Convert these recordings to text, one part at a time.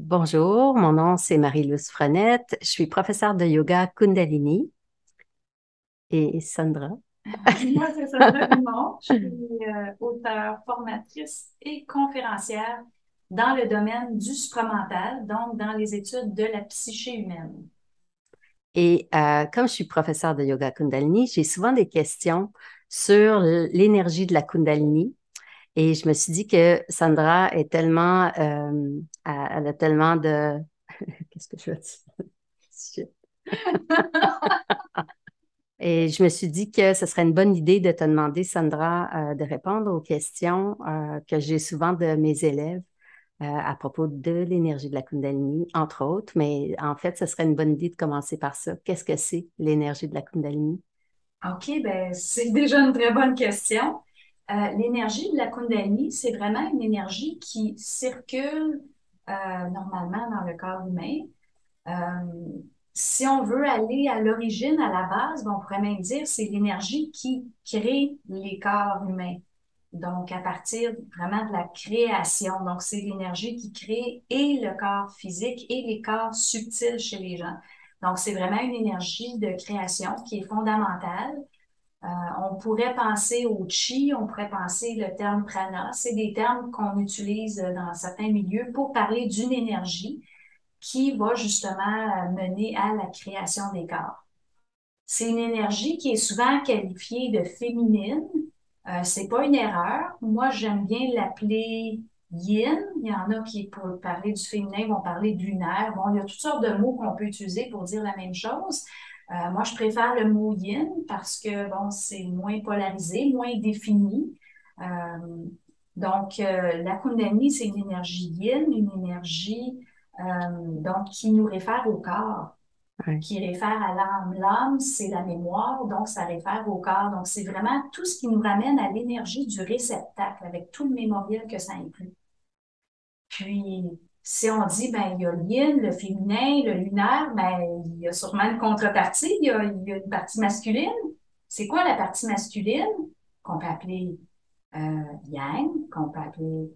Bonjour, mon nom c'est Marie-Luce Frenette. Je suis professeure de yoga Kundalini et Sandra. Moi, c'est Sandra Dumont. Je suis auteure, formatrice et conférencière dans le domaine du supramental, donc dans les études de la psyché humaine. Et comme je suis professeure de yoga Kundalini, j'ai souvent des questions sur l'énergie de la Kundalini. Et je me suis dit que Sandra est tellement, elle a tellement de, qu'est-ce que je veux dire? Shit. Et je me suis dit que ce serait une bonne idée de te demander, Sandra, de répondre aux questions que j'ai souvent de mes élèves à propos de l'énergie de la Kundalini, entre autres. Mais en fait, ce serait une bonne idée de commencer par ça. Qu'est-ce que c'est l'énergie de la Kundalini? OK, ben c'est déjà une très bonne question. L'énergie de la Kundalini, c'est vraiment une énergie qui circule normalement dans le corps humain. Euh, Si on veut aller à l'origine, à la base, ben, on pourrait même dire c'est l'énergie qui crée les corps humains. Donc, à partir vraiment de la création. Donc, c'est l'énergie qui crée et le corps physique et les corps subtils chez les gens. Donc, c'est vraiment une énergie de création qui est fondamentale. Euh, on pourrait penser au chi, on pourrait penser le terme prana. C'est des termes qu'on utilise dans certains milieux pour parler d'une énergie qui va justement mener à la création des corps. C'est une énergie qui est souvent qualifiée de féminine. C'est pas une erreur. Moi, j'aime bien l'appeler yin. Il y en a qui, pour parler du féminin, vont parler de lunaire. Bon, il y a toutes sortes de mots qu'on peut utiliser pour dire la même chose. Moi, je préfère le mot yin parce que, bon, c'est moins polarisé, moins défini. Euh, la Kundalini, c'est une énergie yin, une énergie donc qui nous réfère au corps, Ouais. qui réfère à l'âme. L'âme, c'est la mémoire, donc ça réfère au corps. Donc, c'est vraiment tout ce qui nous ramène à l'énergie du réceptacle, avec tout le mémoriel que ça inclut. Puis, si on dit, ben, il y a le yin, le féminin, le lunaire, ben, il y a sûrement une contrepartie, il y a une partie masculine. C'est quoi la partie masculine? Qu'on peut appeler yang, qu'on peut appeler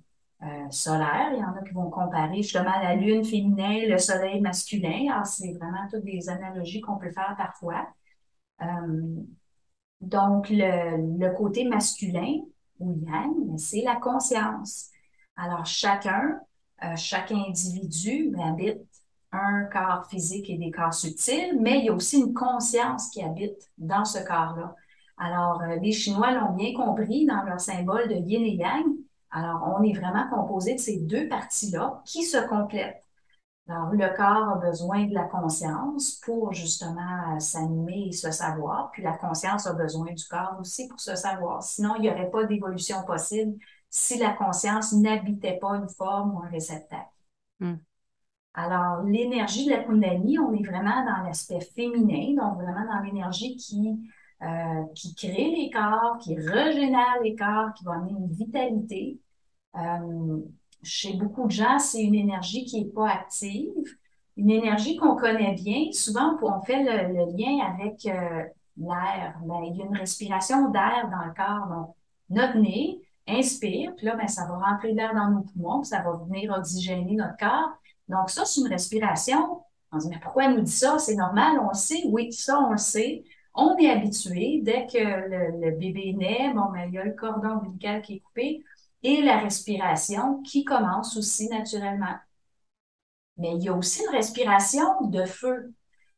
solaire. Il y en a qui vont comparer justement la lune féminin, le soleil masculin. Alors, c'est vraiment toutes des analogies qu'on peut faire parfois. Euh, le côté masculin ou yang, ben, c'est la conscience. Alors, chaque individu ben, habite un corps physique et des corps subtils, mais il y a aussi une conscience qui habite dans ce corps-là. Alors, les Chinois l'ont bien compris dans leur symbole de yin et yang. Alors, on est vraiment composé de ces deux parties-là qui se complètent. Alors, le corps a besoin de la conscience pour justement s'animer et se savoir, puis la conscience a besoin du corps aussi pour se savoir. Sinon, il n'y aurait pas d'évolution possible si la conscience n'habitait pas une forme ou un réceptacle. Hmm. Alors, l'énergie de la Kundalini, on est vraiment dans l'aspect féminin, donc vraiment dans l'énergie qui crée les corps, qui régénère les corps, qui va amener une vitalité. Euh, Chez beaucoup de gens, c'est une énergie qui n'est pas active, une énergie qu'on connaît bien. Souvent, on fait le lien avec l'air. Ben, il y a une respiration d'air dans le corps. Donc, notre nez inspire, puis là, ben, ça va rentrer d'air dans nos poumons, puis ça va venir oxygéner notre corps. Donc, ça, c'est une respiration. On se dit, mais pourquoi elle nous dit ça? C'est normal, on le sait. Oui, ça, on le sait. On est habitué. Dès que le bébé naît, bon, ben, il y a le cordon ombilical qui est coupé et la respiration qui commence aussi naturellement. Mais il y a aussi une respiration de feu.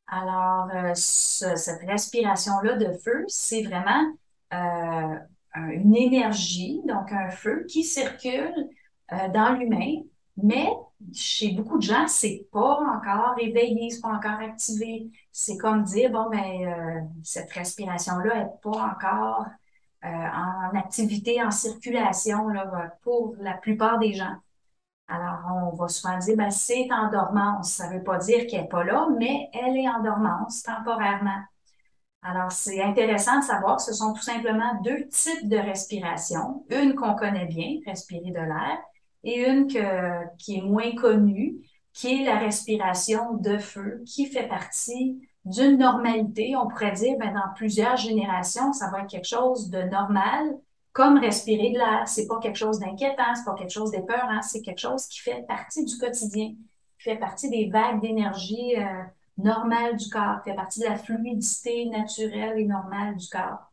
Alors, cette respiration-là de feu, c'est vraiment euh, une énergie, donc un feu qui circule dans l'humain, mais chez beaucoup de gens, c'est pas encore éveillé, c'est pas encore activé. C'est comme dire, bon, ben, cette respiration-là est pas encore en activité, en circulation là, pour la plupart des gens. Alors, on va souvent dire, ben, c'est en dormance. Ça ne veut pas dire qu'elle n'est pas là, mais elle est en dormance temporairement. Alors, c'est intéressant de savoir que ce sont tout simplement deux types de respiration. Une qu'on connaît bien, respirer de l'air, et une qui est moins connue, qui est la respiration de feu, qui fait partie d'une normalité. On pourrait dire, ben, dans plusieurs générations, ça va être quelque chose de normal, comme respirer de l'air. C'est pas quelque chose d'inquiétant, c'est pas quelque chose d'épeurant, c'est quelque chose qui fait partie du quotidien. fait partie des vagues d'énergie normales du corps, qui fait partie de la fluidité naturelle et normale du corps.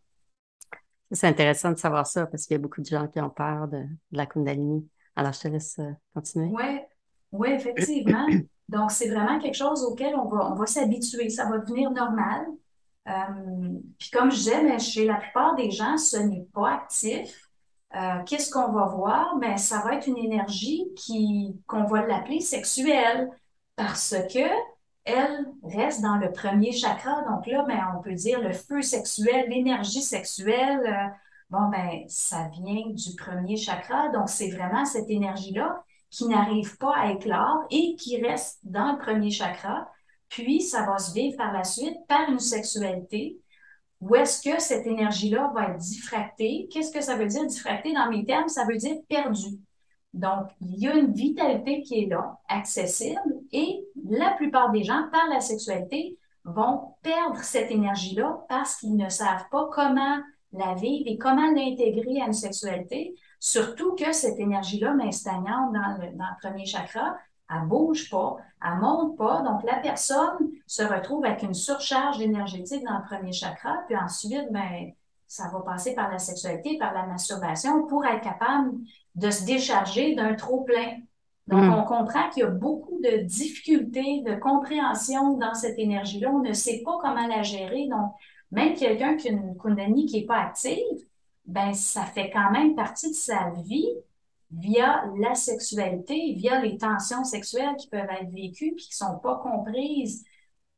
C'est intéressant de savoir ça parce qu'il y a beaucoup de gens qui ont peur de la Kundalini. Alors, je te laisse continuer. Oui, ouais, effectivement. Donc, c'est vraiment quelque chose auquel on va s'habituer. Ça va devenir normal. Puis comme je disais, mais chez la plupart des gens, ce n'est pas actif. Qu'est-ce qu'on va voir? Ben, ça va être une énergie qu'on va l'appeler sexuelle parce que elle reste dans le premier chakra. Donc là, ben, on peut dire le feu sexuel, l'énergie sexuelle. Bon, ben, ça vient du premier chakra. Donc, c'est vraiment cette énergie-là qui n'arrive pas à éclore et qui reste dans le premier chakra. Puis, ça va se vivre par la suite par une sexualité où est-ce que cette énergie-là va être diffractée? Qu'est-ce que ça veut dire diffractée dans mes termes? Ça veut dire perdue. Donc, il y a une vitalité qui est là, accessible, et la plupart des gens, par la sexualité, vont perdre cette énergie-là parce qu'ils ne savent pas comment la vivre et comment l'intégrer à une sexualité, surtout que cette énergie-là, mais stagnante dans le premier chakra, elle bouge pas, elle monte pas, donc la personne se retrouve avec une surcharge énergétique dans le premier chakra, puis ensuite, ben, ça va passer par la sexualité, par la masturbation pour être capable de se décharger d'un trop-plein. Donc, on Hmm. comprend qu'il y a beaucoup de difficultés, de compréhension dans cette énergie-là. On ne sait pas comment la gérer. Donc, même quelqu'un qui a une Kundalini qui n'est pas active, ben, ça fait quand même partie de sa vie via la sexualité, via les tensions sexuelles qui peuvent être vécues puis qui sont pas comprises.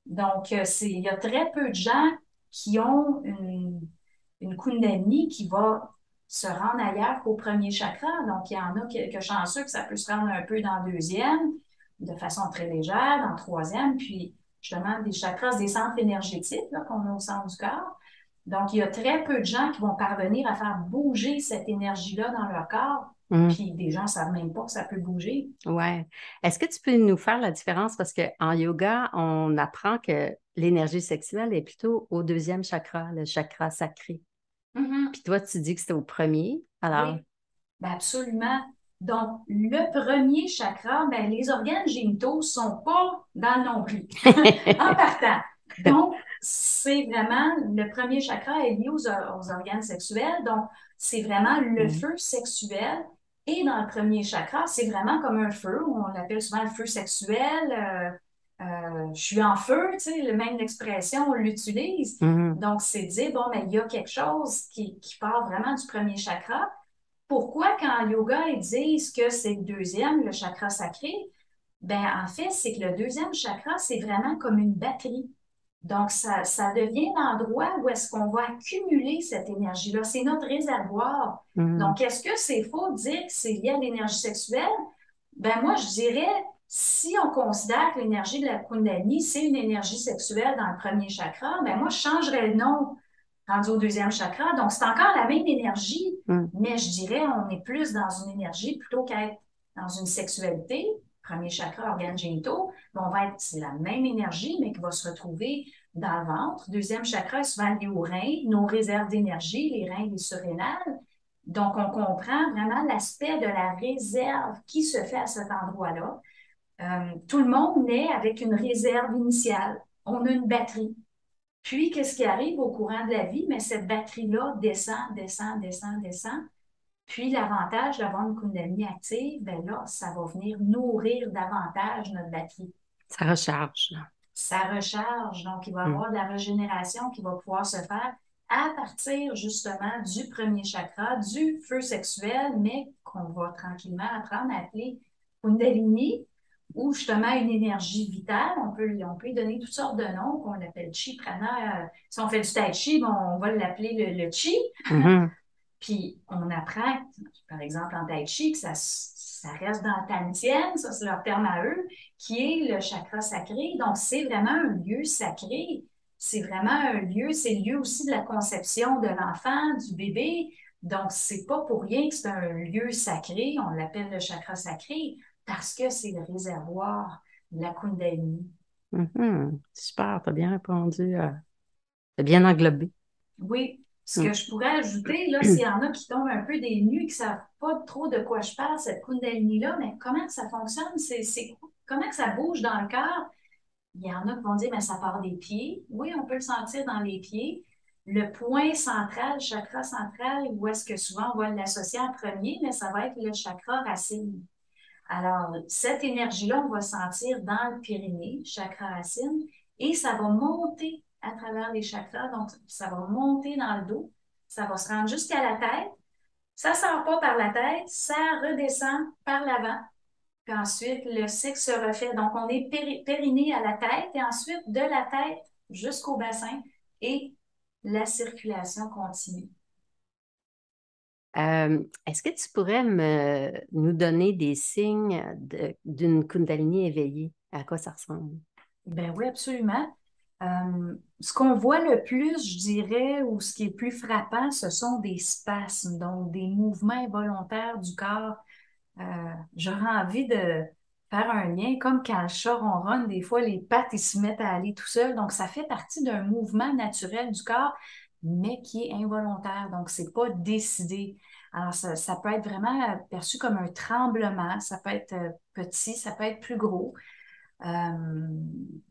Donc, il y a très peu de gens qui ont une Kundalini qui va se rendre ailleurs qu'au premier chakra. Donc, il y en a quelques chanceux que ça peut se rendre un peu dans le deuxième, de façon très légère, dans le troisième, puis justement des chakras, des centres énergétiques qu'on a au centre du corps. Donc, il y a très peu de gens qui vont parvenir à faire bouger cette énergie-là dans leur corps. Hmm. Puis des gens ne savent même pas que ça peut bouger. Ouais. Est-ce que tu peux nous faire la différence? Parce qu'en yoga, on apprend que l'énergie sexuelle est plutôt au deuxième chakra, le chakra sacré. Mhm. Puis toi, tu dis que c'était au premier. Alors, Oui. Ben absolument. Donc, le premier chakra, ben, les organes génitaux sont pas dans le nombril, en partant. Donc, c'est vraiment, le premier chakra est lié aux organes sexuels. Donc, c'est vraiment le Hmm. feu sexuel. Et dans le premier chakra, c'est vraiment comme un feu. On l'appelle souvent le feu sexuel. Je suis en feu, tu sais, même l'expression, on l'utilise. Mhm. Donc, c'est dire, bon, mais il y a quelque chose qui part vraiment du premier chakra. Pourquoi, quand en yoga, ils disent que c'est le deuxième, le chakra sacré? Ben, en fait, c'est que le deuxième chakra, c'est vraiment comme une batterie. Donc, ça devient l'endroit où est-ce qu'on va accumuler cette énergie-là. C'est notre réservoir. Mhm. Donc, est-ce que c'est faux de dire que c'est lié à l'énergie sexuelle? Ben, moi, je dirais, si on considère que l'énergie de la Kundalini, c'est une énergie sexuelle dans le premier chakra, ben, moi, je changerais le nom rendu au deuxième chakra. Donc, c'est encore la même énergie, Mhm. mais je dirais on est plus dans une énergie plutôt qu'être dans une sexualité. Premier chakra, organes génitaux, c'est la même énergie, mais qui va se retrouver dans le ventre. Deuxième chakra est souvent lié aux reins, nos réserves d'énergie, les reins, les surrénales. Donc, on comprend vraiment l'aspect de la réserve qui se fait à cet endroit-là. Tout le monde naît avec une réserve initiale. On a une batterie. Puis, qu'est-ce qui arrive au courant de la vie? Mais cette batterie-là descend, descend, descend, descend. Puis, l'avantage d'avoir une Kundalini active, ben là, ça va venir nourrir davantage notre batterie. Ça recharge. Ça recharge, donc il va y Hmm. avoir de la régénération qui va pouvoir se faire à partir justement du premier chakra, du feu sexuel, mais qu'on va tranquillement apprendre à appeler Kundalini, ou justement une énergie vitale. On peut lui donner toutes sortes de noms, qu'on appelle chi, prana. Si on fait du tai chi, bon, on va l'appeler le chi. Mhm. Puis on apprend, par exemple en tai chi, que ça reste dans la tantienne, ça c'est leur terme à eux, qui est le chakra sacré. Donc c'est vraiment un lieu sacré. C'est vraiment un lieu, c'est le lieu aussi de la conception de l'enfant, du bébé. Donc c'est pas pour rien que c'est un lieu sacré, on l'appelle le chakra sacré, parce que c'est le réservoir de la Kundalini. Mhm. Super, tu as bien répondu. T'as bien englobé. Oui, ce Hmm. que je pourrais ajouter, là, s'il y en a qui tombent un peu des nues et qui ne savent pas trop de quoi je parle, cette Kundalini-là, mais comment ça fonctionne? C'est quoi? comment que ça bouge dans le corps? Il y en a qui vont dire, mais ça part des pieds. Oui, on peut le sentir dans les pieds. Le point central, le chakra central, où est-ce que souvent on va l'associer en premier, mais ça va être le chakra racine. Alors, cette énergie-là, on va sentir dans le périnée, chakra racine, et ça va monter à travers les chakras. Donc, ça va monter dans le dos, ça va se rendre jusqu'à la tête. Ça ne sort pas par la tête, ça redescend par l'avant. Puis ensuite, le cycle se refait. Donc, on est périnée à la tête et ensuite, de la tête jusqu'au bassin et la circulation continue. Est-ce que tu pourrais nous donner des signes d'une Kundalini éveillée? À quoi ça ressemble? Ben oui, absolument. Ce qu'on voit le plus, je dirais, ou ce qui est plus frappant, ce sont des spasmes, donc des mouvements involontaires du corps. J'aurais envie de faire un lien, comme quand le chat ronronne, des fois, les pattes, ils se mettent à aller tout seul. Donc, ça fait partie d'un mouvement naturel du corps, mais qui est involontaire. Donc, c'est pas décidé. Alors, ça peut être vraiment perçu comme un tremblement. Ça peut être petit, ça peut être plus gros. Euh,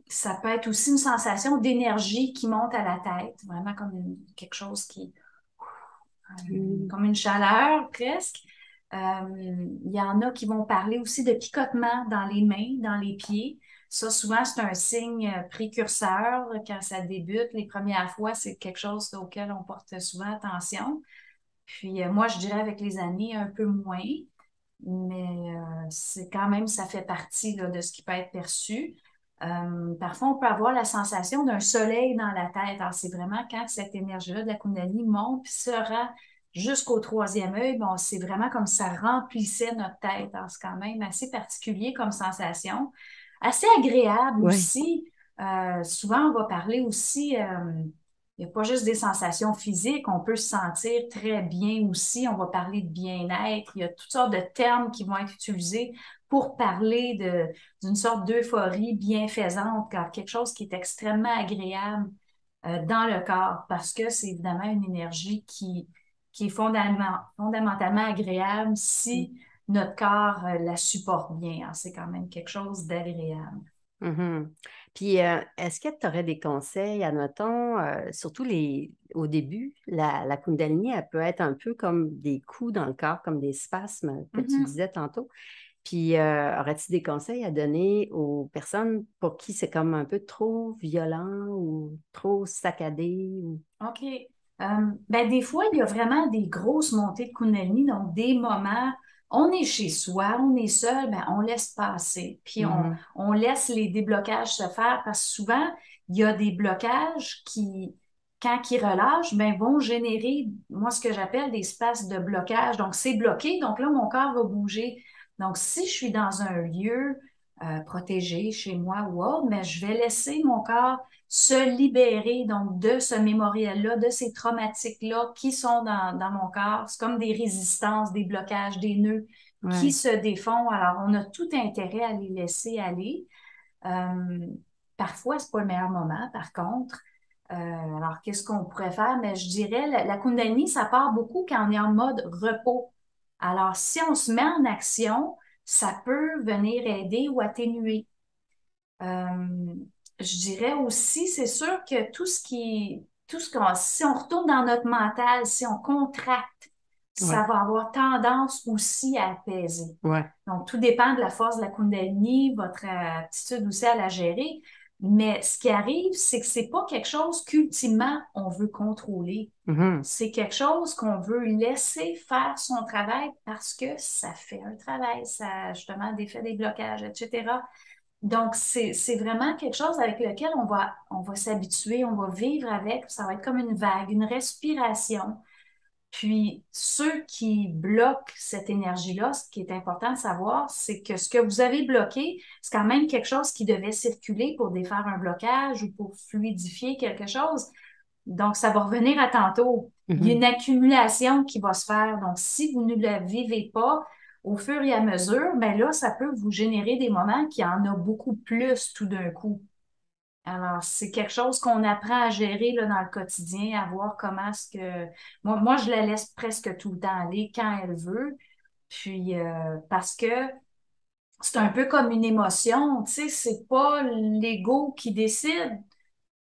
Ça peut être aussi une sensation d'énergie qui monte à la tête, vraiment comme quelque chose qui, comme une chaleur presque. Il y en a qui vont parler aussi de picotement dans les mains, dans les pieds. Ça, souvent, c'est un signe précurseur quand ça débute. Les premières fois, c'est quelque chose auquel on porte souvent attention. Puis moi, je dirais avec les années, un peu moins, mais c'est quand même, ça fait partie là, de ce qui peut être perçu. Parfois, on peut avoir la sensation d'un soleil dans la tête. Alors, c'est vraiment quand cette énergie-là de la Kundalini monte puis se rend jusqu'au troisième œil, bon, c'est vraiment comme ça remplissait notre tête. Alors, c'est quand même assez particulier comme sensation. Assez agréable Oui. aussi. Souvent, on va parler aussi, il n'y a pas juste des sensations physiques, on peut se sentir très bien aussi. On va parler de bien-être. Il y a toutes sortes de termes qui vont être utilisés pour parler d'une sorte d'euphorie bienfaisante, car quelque chose qui est extrêmement agréable dans le corps, parce que c'est évidemment une énergie qui est fondamentalement agréable si notre corps la supporte bien. Alors, c'est quand même quelque chose d'agréable. Mhm. Puis, est-ce que tu aurais des conseils, admettons, surtout au début, la Kundalini, elle peut être un peu comme des coups dans le corps, comme des spasmes que tu Mhm. disais tantôt. Puis, aurais-tu des conseils à donner aux personnes pour qui c'est comme un peu trop violent ou trop saccadé? OK. Ben, des fois, il y a vraiment des grosses montées de Kundalini, donc des moments, on est chez soi, on est seul, ben, on laisse passer, puis Mhm. on laisse les déblocages se faire parce que souvent, il y a des blocages qui, quand ils relâchent, ben, vont générer, moi, ce que j'appelle des espaces de blocage. Donc, c'est bloqué, donc là, mon corps va bouger. Donc, si je suis dans un lieu protégé chez moi ou autre, mais je vais laisser mon corps se libérer donc de ce mémorial-là, de ces traumatiques-là qui sont dans mon corps. C'est comme des résistances, des blocages, des nœuds qui Ouais. se défont. Alors, on a tout intérêt à les laisser aller. Euh, Parfois, c'est pas le meilleur moment, par contre. Alors, qu'est-ce qu'on pourrait faire? Mais je dirais, la Kundalini, ça part beaucoup quand on est en mode repos. Alors, si on se met en action, ça peut venir aider ou atténuer. Euh, je dirais aussi, c'est sûr que si on retourne dans notre mental, si on contracte, ça Ouais. va avoir tendance aussi à apaiser. Ouais. Donc, tout dépend de la force de la Kundalini, votre aptitude aussi à la gérer. Mais ce qui arrive, c'est que c'est pas quelque chose qu'ultimement on veut contrôler. Mhm. C'est quelque chose qu'on veut laisser faire son travail parce que ça fait un travail, ça justement défait des blocages, etc. Donc, c'est vraiment quelque chose avec lequel on va s'habituer, on va vivre avec. Ça va être comme une vague, une respiration. Puis, ceux qui bloquent cette énergie-là, ce qui est important de savoir, c'est que ce que vous avez bloqué, c'est quand même quelque chose qui devait circuler pour défaire un blocage ou pour fluidifier quelque chose. Donc, ça va revenir à tantôt. Il y a une Mhm. accumulation qui va se faire. Donc, si vous ne la vivez pas au fur et à mesure, ben là, ça peut vous générer des moments qui en a beaucoup plus tout d'un coup. Alors, c'est quelque chose qu'on apprend à gérer là, dans le quotidien, à voir comment est-ce que... Moi, je la laisse presque tout le temps aller quand elle veut. Puis, parce que c'est un peu comme une émotion, tu sais, c'est pas l'ego qui décide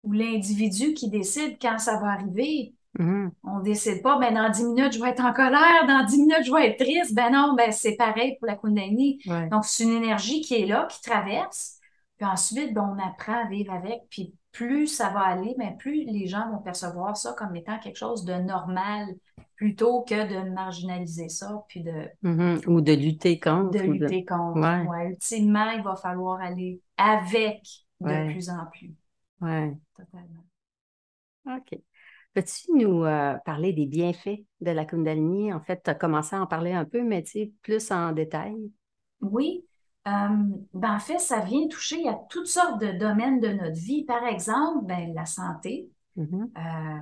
ou l'individu qui décide quand ça va arriver. Mhm. On décide pas, ben dans 10 minutes, je vais être en colère, dans 10 minutes, je vais être triste. Ben non, ben c'est pareil pour la Kundalini. Ouais. Donc, c'est une énergie qui est là, qui traverse. Puis ensuite, ben, on apprend à vivre avec. Puis plus ça va aller, ben, plus les gens vont percevoir ça comme étant quelque chose de normal plutôt que de marginaliser ça, puis Mhm. Ou de lutter de contre, ou de... lutter contre. Ouais, Ouais, ultimement, il va falloir aller avec de ouais, plus en plus. ouais. Totalement. OK. Peux-tu nous parler des bienfaits de la Kundalini? En fait, tu as commencé à en parler un peu, mais tu sais, plus en détail. Oui, euh, ben en fait, ça vient toucher à toutes sortes de domaines de notre vie. Par exemple, ben, la santé. Mhm.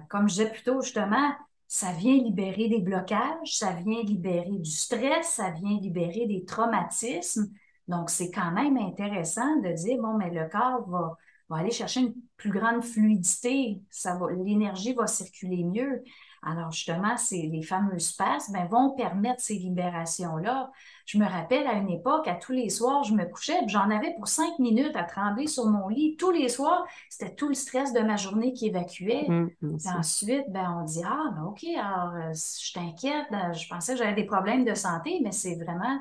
Comme je disais plus tôt, justement, ça vient libérer des blocages, ça vient libérer du stress, ça vient libérer des traumatismes. Donc, c'est quand même intéressant de dire, bon, mais le corps va aller chercher une plus grande fluidité, l'énergie va circuler mieux. Alors, justement, les fameux spaces, ben, vont permettre ces libérations-là. Je me rappelle à une époque, à tous les soirs, je me couchais, puis j'en avais pour 5 minutes à trembler sur mon lit. Tous les soirs, c'était tout le stress de ma journée qui évacuait. Puis Aussi. ensuite, ben, on dit, ah, ben, OK, alors, je t'inquiète, je pensais que j'avais des problèmes de santé, mais c'est vraiment,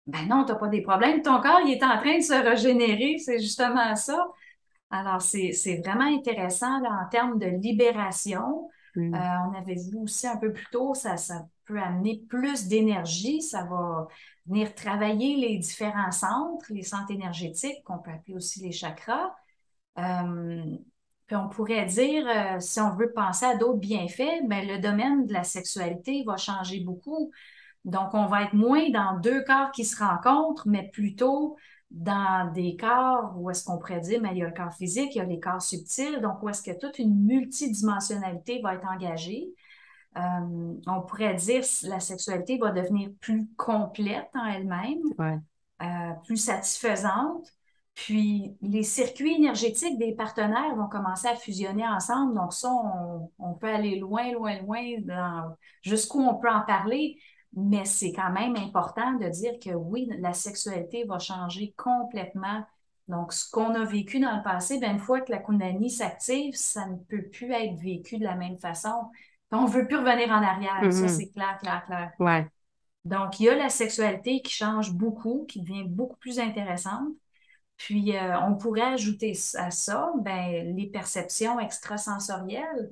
ben non, t'as pas des problèmes, ton corps, il est en train de se régénérer, c'est justement ça. Alors, c'est vraiment intéressant là, en termes de libération. Mm. On avait vu aussi un peu plus tôt, ça peut amener plus d'énergie, ça va venir travailler les différents centres, les centres énergétiques, qu'on peut appeler aussi les chakras. Euh, Puis on pourrait dire, si on veut penser à d'autres bienfaits, ben, le domaine de la sexualité va changer beaucoup. Donc, on va être moins dans deux corps qui se rencontrent, mais plutôt dans des corps où est-ce qu'on pourrait dire, mais il y a le corps physique, il y a les corps subtils, donc où est-ce que toute une multidimensionnalité va être engagée. On pourrait dire que la sexualité va devenir plus complète en elle-même, Ouais. plus satisfaisante. Puis les circuits énergétiques des partenaires vont commencer à fusionner ensemble. Donc ça, on peut aller loin, loin, loin jusqu'où on peut en parler. Mais c'est quand même important de dire que oui, la sexualité va changer complètement. Donc, ce qu'on a vécu dans le passé, ben, une fois que la Kundalini s'active, ça ne peut plus être vécu de la même façon. On ne veut plus revenir en arrière. Ça, Mhm. c'est clair, clair, clair. Ouais. Donc, il y a la sexualité qui change beaucoup, qui devient beaucoup plus intéressante. Puis, on pourrait ajouter à ça, ben, les perceptions extrasensorielles.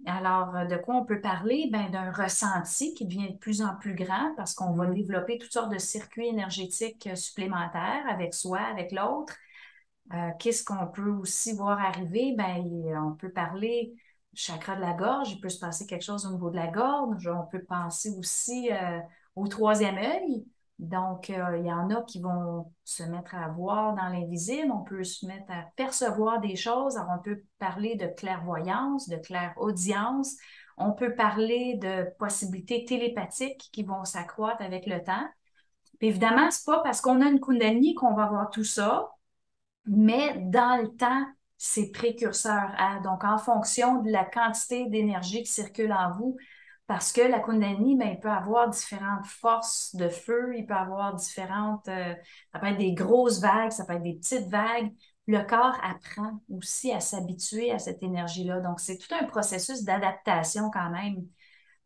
Alors, de quoi on peut parler? Ben, d'un ressenti qui devient de plus en plus grand parce qu'on va Mhm. développer toutes sortes de circuits énergétiques supplémentaires avec soi, avec l'autre. Qu'est-ce qu'on peut aussi voir arriver? Ben, on peut parler du chakra de la gorge, il peut se passer quelque chose au niveau de la gorge. On peut penser aussi au troisième œil. Donc, il y en a qui vont se mettre à voir dans l'invisible. On peut se mettre à percevoir des choses. Alors, on peut parler de clairvoyance, de clairaudience. On peut parler de possibilités télépathiques qui vont s'accroître avec le temps. Puis évidemment, c'est pas parce qu'on a une Kundalini qu'on va avoir tout ça. Mais dans le temps, c'est précurseur à. Donc, en fonction de la quantité d'énergie qui circule en vous, parce que la Kundalini, ben, il peut avoir différentes forces de feu, il peut avoir différentes, ça peut être des grosses vagues, ça peut être des petites vagues. Le corps apprend aussi à s'habituer à cette énergie-là. Donc, c'est tout un processus d'adaptation quand même.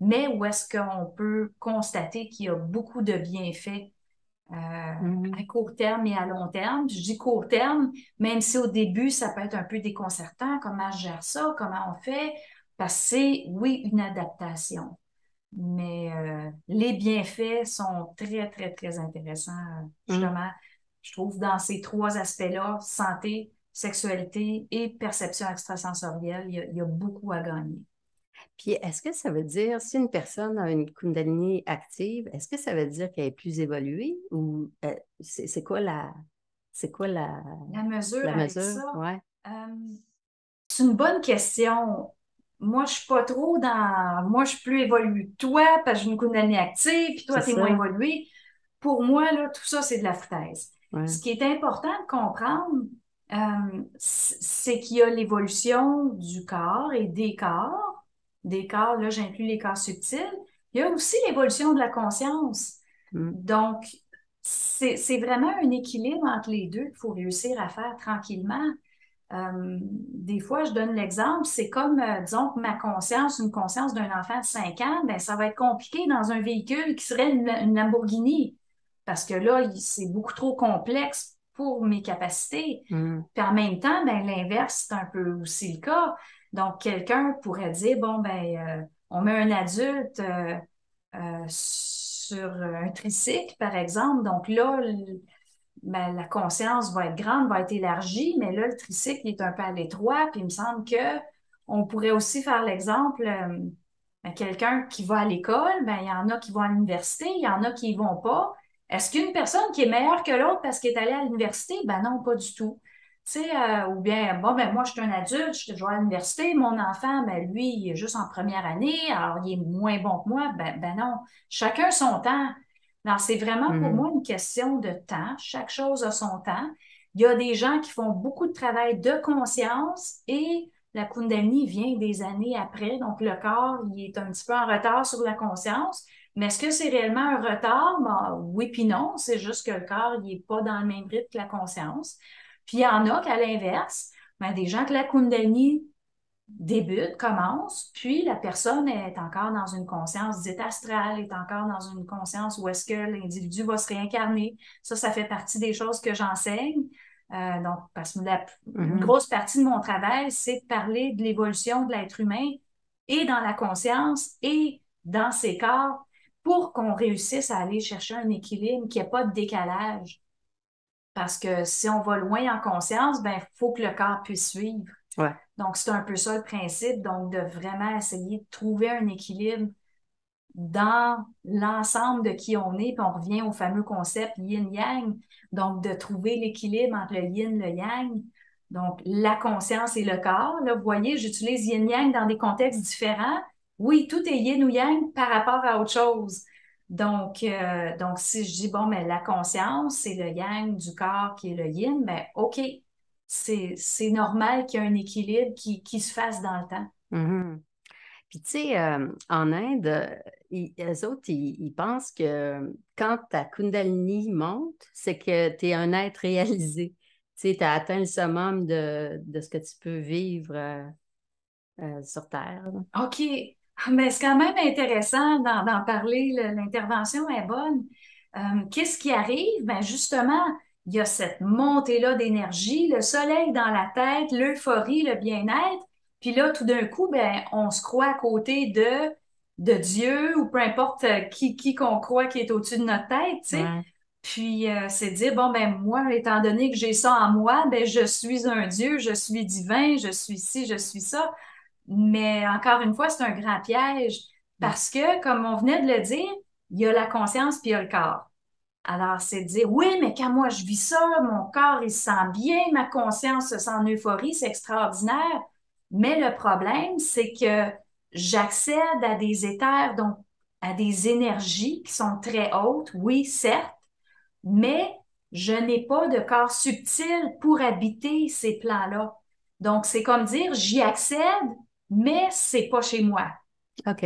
Mais où est-ce qu'on peut constater qu'il y a beaucoup de bienfaits à Mhm. court terme et à long terme. Je dis court terme, même si au début, ça peut être un peu déconcertant. Comment je gère ça? Comment on fait? Parce que c'est, oui, une adaptation. Mais les bienfaits sont très, très, très intéressants. Mhm. Justement, je trouve dans ces trois aspects-là, santé, sexualité et perception extrasensorielle, il y a beaucoup à gagner. Puis, est-ce que ça veut dire, si une personne a une Kundalini active, est-ce que ça veut dire qu'elle est plus évoluée ou c'est quoi La mesure la avec mesure? ça, Ouais, euh, c'est une bonne question. Moi, je suis pas trop dans. Moi, je suis plus évoluée que toi parce que j'ai une Kundalini active, puis c'est toi, tu es moins ça. évolué. Pour moi, là, tout ça, c'est de la foutaise. Ouais. Ce qui est important de comprendre, c'est qu'il y a l'évolution du corps et des corps. Des corps, là, j'inclus les corps subtils. Il y a aussi l'évolution de la conscience. Mm. Donc, c'est vraiment un équilibre entre les deux qu'il faut réussir à faire tranquillement. Des fois, je donne l'exemple, c'est comme, disons que ma conscience, une conscience d'un enfant de 5 ans, ben, ça va être compliqué dans un véhicule qui serait une Lamborghini, parce que là, c'est beaucoup trop complexe pour mes capacités. Mhm. Puis en même temps, ben, l'inverse, c'est un peu aussi le cas. Donc, quelqu'un pourrait dire, bon, ben, on met un adulte sur un tricycle, par exemple. Donc là, ben, la conscience va être grande, va être élargie, mais là, le tricycle il est un peu à l'étroit, puis il me semble que on pourrait aussi faire l'exemple, ben, quelqu'un qui va à l'école, ben, il y en a qui vont à l'université, il y en a qui y vont pas. Est-ce qu'une personne qui est meilleure que l'autre parce qu'elle est allée à l'université? Ben non, pas du tout. Tu sais, ou bien, bon, ben moi, je suis un adulte, je vais à l'université, mon enfant, ben lui, il est juste en première année, alors il est moins bon que moi. Ben non, chacun son temps. Non, c'est vraiment pour Mhm. moi une question de temps. Chaque chose a son temps. Il y a des gens qui font beaucoup de travail de conscience et la Kundalini vient des années après. Donc, le corps, il est un petit peu en retard sur la conscience. Mais est-ce que c'est réellement un retard? Ben, oui puis non. C'est juste que le corps, il n'est pas dans le même rythme que la conscience. Puis, il y en a qu'à l'inverse, ben, des gens que la Kundalini débute, commence, puis la personne est encore dans une conscience dite astrale, est encore dans une conscience où est-ce que l'individu va se réincarner. Ça fait partie des choses que j'enseigne. Donc, parce que une Mhm. grosse partie de mon travail, c'est de parler de l'évolution de l'être humain et dans la conscience et dans ses corps pour qu'on réussisse à aller chercher un équilibre, qu'il n'y ait pas de décalage. Parce que si on va loin en conscience, ben, il faut que le corps puisse suivre. Ouais. Donc, c'est un peu ça le principe, donc de vraiment essayer de trouver un équilibre dans l'ensemble de qui on est, puis on revient au fameux concept yin-yang, donc de trouver l'équilibre entre le yin et le yang, donc la conscience et le corps. Là, vous voyez, j'utilise yin-yang dans des contextes différents. Oui, tout est yin ou yang par rapport à autre chose. Donc si je dis, bon, mais la conscience, c'est le yang du corps qui est le yin, ben OK, c'est normal qu'il y ait un équilibre qui se fasse dans le temps. Mhm. Puis, tu sais, en Inde, eux autres, ils pensent que quand ta Kundalini monte, c'est que tu es un être réalisé. Tu sais, tu as atteint le summum de ce que tu peux vivre sur Terre, là. OK. Mais c'est quand même intéressant d'en parler. L'intervention est bonne. Qu'est-ce qui arrive? Ben justement, il y a cette montée-là d'énergie, le soleil dans la tête, l'euphorie, le bien-être. Puis là, tout d'un coup, ben, on se croit à côté de Dieu ou peu importe qui qu'on croit qui est au-dessus de notre tête, tu sais. Ouais. Puis c'est dire, bon, ben moi, étant donné que j'ai ça en moi, ben je suis un Dieu, je suis divin, je suis ci, je suis ça. Mais encore une fois, c'est un grand piège Mm. parce que, comme on venait de le dire, il y a la conscience puis il y a le corps. Alors, c'est de dire, oui, mais quand moi je vis ça, mon corps, il se sent bien, ma conscience se sent en euphorie, c'est extraordinaire. Mais le problème, c'est que j'accède à des éthers, donc à des énergies qui sont très hautes, oui, certes, mais je n'ai pas de corps subtil pour habiter ces plans-là. Donc, c'est comme dire, j'y accède, mais c'est pas chez moi. OK.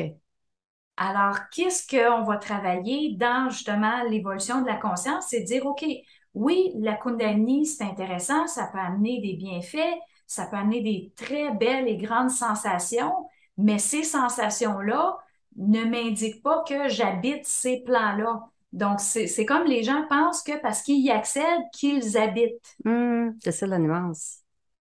Alors, qu'est-ce qu'on va travailler dans justement l'évolution de la conscience? C'est de dire, OK, oui, la Kundalini, c'est intéressant, ça peut amener des bienfaits, ça peut amener des très belles et grandes sensations, mais ces sensations-là ne m'indiquent pas que j'habite ces plans-là. Donc, c'est comme les gens pensent que parce qu'ils y accèdent, qu'ils habitent. C'est ça la nuance.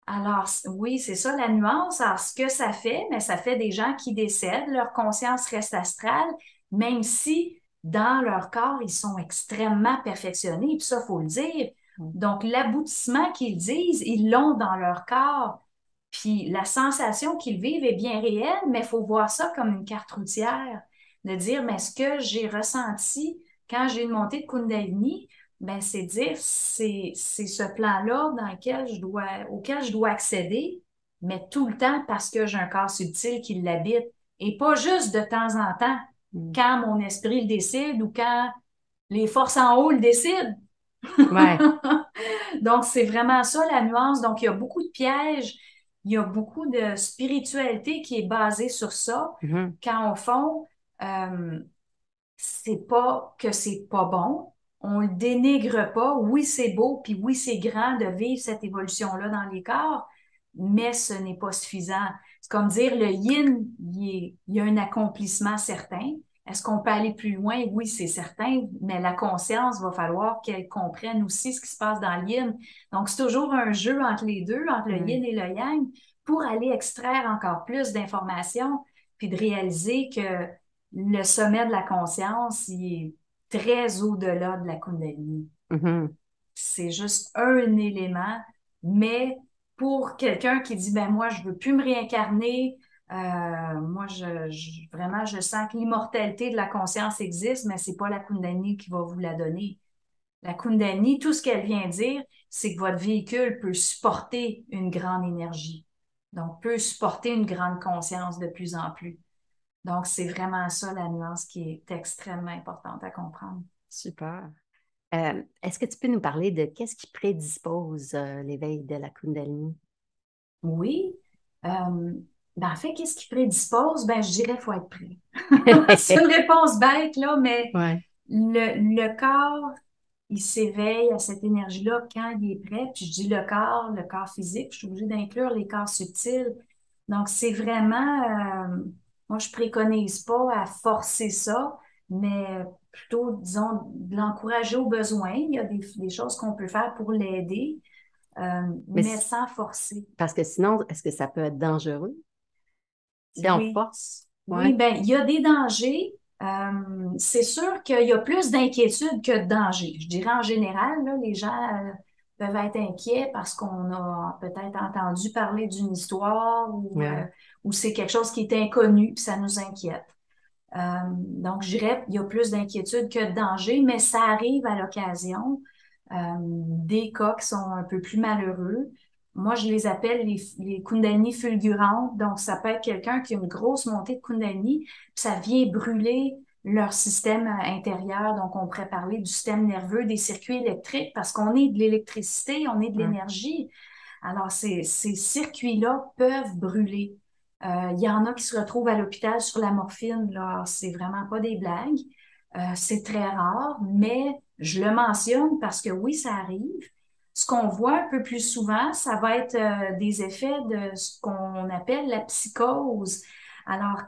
Alors, oui, c'est ça la nuance. Alors, ce que ça fait, mais ça fait des gens qui décèdent, leur conscience reste astrale, même si dans leur corps, ils sont extrêmement perfectionnés. Puis ça, faut le dire. Mm. Donc, l'aboutissement qu'ils disent, ils l'ont dans leur corps. Puis la sensation qu'ils vivent est bien réelle, mais il faut voir ça comme une carte routière. De dire, mais ce que j'ai ressenti quand j'ai une montée de Kundalini, ben, c'est dire, c'est ce plan-là auquel je dois accéder, mais tout le temps parce que j'ai un corps subtil qui l'habite. Et pas juste de temps en temps, Mm. quand mon esprit le décide ou quand les forces en haut le décident. Ouais. Donc, c'est vraiment ça la nuance. Donc, il y a beaucoup de pièges, il y a beaucoup de spiritualité qui est basée sur ça, Mhm. quand au fond, c'est pas que c'est pas bon, on le dénigre pas. Oui, c'est beau, puis oui, c'est grand de vivre cette évolution-là dans les corps, mais ce n'est pas suffisant. C'est comme dire le yin, il y a un accomplissement certain. Est-ce qu'on peut aller plus loin? Oui, c'est certain, mais la conscience, va falloir qu'elle comprenne aussi ce qui se passe dans le yin. Donc, c'est toujours un jeu entre les deux, entre le yin et le yang, pour aller extraire encore plus d'informations, puis de réaliser que le sommet de la conscience, il est très au-delà de la Kundalini. Mhm. C'est juste un élément, mais pour quelqu'un qui dit, ben moi, je veux plus me réincarner, moi, vraiment, je sens que l'immortalité de la conscience existe, mais c'est pas la Kundalini qui va vous la donner. La Kundalini, tout ce qu'elle vient dire, c'est que votre véhicule peut supporter une grande énergie. Donc, peut supporter une grande conscience de plus en plus. Donc, c'est vraiment ça la nuance qui est extrêmement importante à comprendre. Super. Est-ce que tu peux nous parler de qu'est-ce qui prédispose l'éveil de la Kundalini? Oui. Ben, en fait, qu'est-ce qui prédispose? Ben, je dirais qu'il faut être prêt. C'est une réponse bête, là, mais Ouais. le corps, il s'éveille à cette énergie-là quand il est prêt. Puis je dis le corps physique, je suis obligée d'inclure les corps subtils. Donc, c'est vraiment, moi, je préconise pas à forcer ça, mais plutôt, disons, de l'encourager au besoin. Il y a des choses qu'on peut faire pour l'aider, Mais mais sans forcer. parce que sinon, est-ce que ça peut être dangereux si on Oui. force? Oui, Ouais. ben, il y a des dangers. C'est sûr qu'il y a plus d'inquiétude que de dangers. Je dirais en général, là, les gens peuvent être inquiets parce qu'on a peut-être entendu parler d'une histoire Ouais. ou c'est quelque chose qui est inconnu, puis ça nous inquiète. Donc, je dirais qu'il y a plus d'inquiétude que de danger, mais ça arrive à l'occasion. Des cas qui sont un peu plus malheureux. Moi, je les appelle les Kundalini fulgurantes. Donc, ça peut être quelqu'un qui a une grosse montée de Kundalini, puis ça vient brûler leur système intérieur. Donc, on pourrait parler du système nerveux, des circuits électriques, parce qu'on est de l'électricité, on est de Ouais. l'énergie. Alors, ces circuits-là peuvent brûler. Il y en a qui se retrouvent à l'hôpital sur la morphine, là. C'est vraiment pas des blagues. C'est très rare, mais je le mentionne parce que oui, ça arrive. Ce qu'on voit un peu plus souvent, ça va être des effets de ce qu'on appelle la psychose. Alors,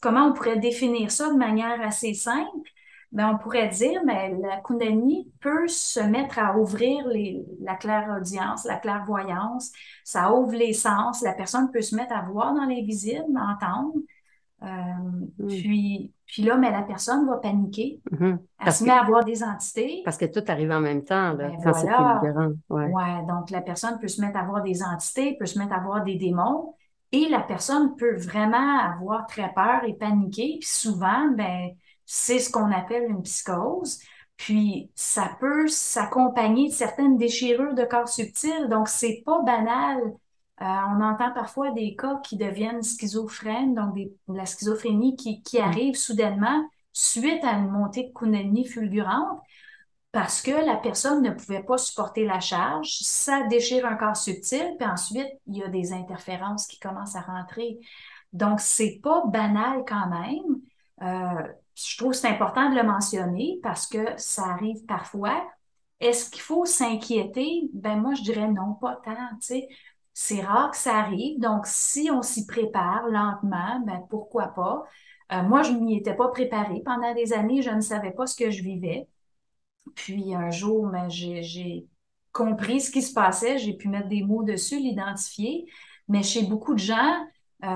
comment on pourrait définir ça de manière assez simple? Ben, on pourrait dire, mais la Kundalini peut se mettre à ouvrir la clairaudience, la clairvoyance. Ça ouvre les sens. La personne peut se mettre à voir dans les visibles, entendre. Euh, Hmm. puis là, mais la personne va paniquer. Mhm. Elle se met à voir des entités. Parce que tout arrive en même temps, là, Ben quand c'est voilà. fulgurant. Ouais. Ouais, donc la personne peut se mettre à voir des entités, peut se mettre à voir des démons, et la personne peut vraiment avoir très peur et paniquer. Puis souvent, ben, c'est ce qu'on appelle une psychose. Puis ça peut s'accompagner de certaines déchirures de corps subtils. Donc, c'est pas banal. On entend parfois des cas qui deviennent schizophrènes, donc de la schizophrénie qui Mm. arrive soudainement suite à une montée de Kundalini fulgurante parce que la personne ne pouvait pas supporter la charge, ça déchire un corps subtil, puis ensuite, il y a des interférences qui commencent à rentrer. Donc, c'est pas banal quand même. Je trouve que c'est important de le mentionner parce que ça arrive parfois. Est-ce qu'il faut s'inquiéter? Ben moi, je dirais non, pas tant, tu sais. C'est rare que ça arrive. Donc, si on s'y prépare lentement, ben pourquoi pas? Moi, je n'y étais pas préparée. Pendant des années, je ne savais pas ce que je vivais. Puis un jour, ben, j'ai compris ce qui se passait, j'ai pu mettre des mots dessus, l'identifier. Mais chez beaucoup de gens,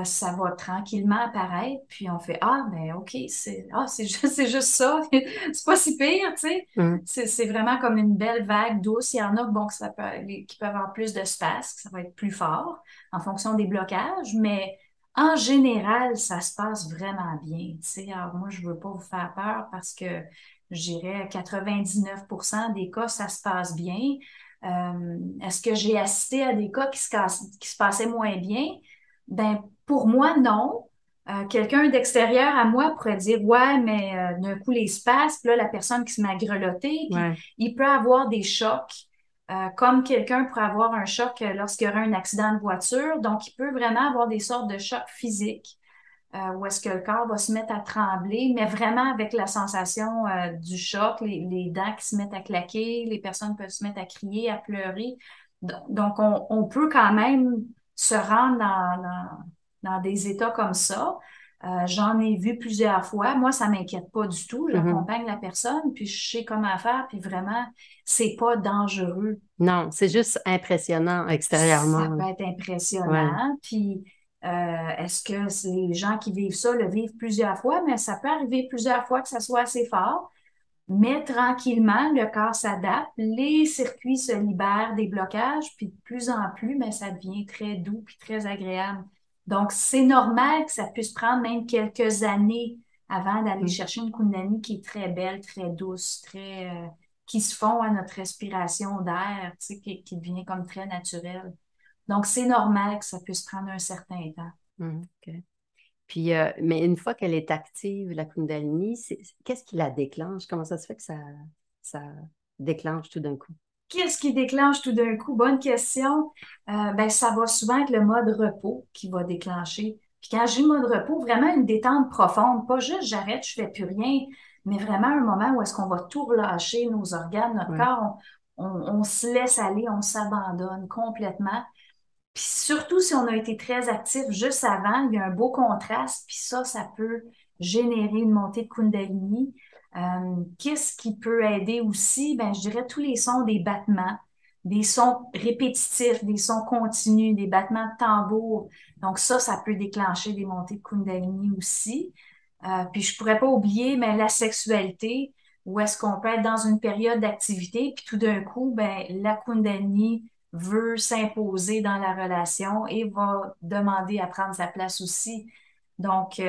ça va tranquillement apparaître, puis on fait ah ben OK, c'est juste ça, c'est pas si pire, tu sais. Mm. C'est vraiment comme une belle vague douce. Il y en a bon que qui peuvent avoir plus de space, que ça va être plus fort en fonction des blocages, mais en général, ça se passe vraiment bien. Tu sais, alors moi, je veux pas vous faire peur parce que je dirais 99% des cas, ça se passe bien. Est-ce que j'ai assisté à des cas qui se passaient moins bien? Ben, pour moi, non. Quelqu'un d'extérieur à moi pourrait dire, ouais, mais d'un coup, les se passe, puis là, la personne qui se met à grelotter, puis Ouais. il peut avoir des chocs, comme quelqu'un pourrait avoir un choc lorsqu'il y aura un accident de voiture. Donc, il peut vraiment avoir des sortes de chocs physiques. où est-ce que le corps va se mettre à trembler, mais vraiment avec la sensation du choc, les dents qui se mettent à claquer, les personnes peuvent se mettre à crier, à pleurer. Donc, on peut quand même se rendre dans des états comme ça. J'en ai vu plusieurs fois. Moi, ça m'inquiète pas du tout. Mhm. J'accompagne la personne, puis je sais comment faire, puis vraiment, c'est pas dangereux. Non, c'est juste impressionnant Ça extérieurement. peut être Ouais. impressionnant. Puis, est-ce que les gens qui vivent ça le vivent plusieurs fois? Mais ça peut arriver plusieurs fois que ça soit assez fort. Mais tranquillement, le corps s'adapte, les circuits se libèrent des blocages, puis de plus en plus, mais ça devient très doux puis très agréable. Donc, c'est normal que ça puisse prendre même quelques années avant d'aller Mm. chercher une Kundalini qui est très belle, très douce, qui se fond à notre respiration d'air, tu sais, qui devient comme très naturelle. Donc, c'est normal que ça puisse prendre un certain temps. Mm. OK. Puis, mais une fois qu'elle est active, la Kundalini, qu'est-ce qui la déclenche? Comment ça se fait que ça déclenche tout d'un coup? Qu'est-ce qui déclenche tout d'un coup? Bonne question. Ben, ça va souvent être le mode repos qui va déclencher. Puis quand j'ai le mode repos, vraiment une détente profonde, pas juste j'arrête, je fais plus rien, mais vraiment un moment où est-ce qu'on va tout relâcher, nos organes, notre Ouais. corps, on se laisse aller, on s'abandonne complètement. Puis surtout si on a été très actif juste avant, il y a un beau contraste, puis ça peut générer une montée de Kundalini. Qu'est-ce qui peut aider aussi? Ben, je dirais tous les sons des battements, des sons répétitifs, des sons continus, des battements de tambour. Donc ça peut déclencher des montées de Kundalini aussi. Puis je pourrais pas oublier, mais la sexualité, où est-ce qu'on peut être dans une période d'activité, puis tout d'un coup, ben, la Kundalini veut s'imposer dans la relation et va demander à prendre sa place aussi. Donc,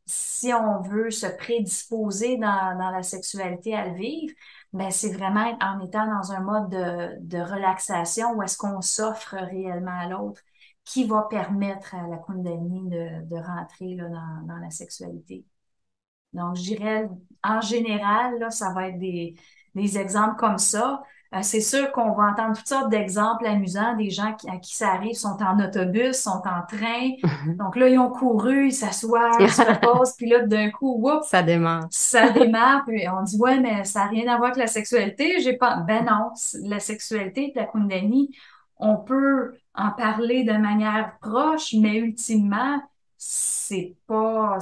si on veut se prédisposer dans la sexualité à le vivre, ben, c'est vraiment en étant dans un mode de relaxation où est-ce qu'on s'offre réellement à l'autre qui va permettre à la Kundalini de rentrer là, dans la sexualité. Donc, je dirais, en général, là, ça va être des exemples comme ça. C'est sûr qu'on va entendre toutes sortes d'exemples amusants des gens à qui ça arrive, sont en autobus, sont en train. Donc là, ils ont couru, ils s'assoient, ils se reposent, puis là, d'un coup, whoop, Ça démarre. ça démarre, puis on dit, ouais, mais ça n'a rien à voir avec la sexualité. J'ai pas, ben non, la sexualité de la Kundalini, on peut en parler de manière proche, mais ultimement, c'est pas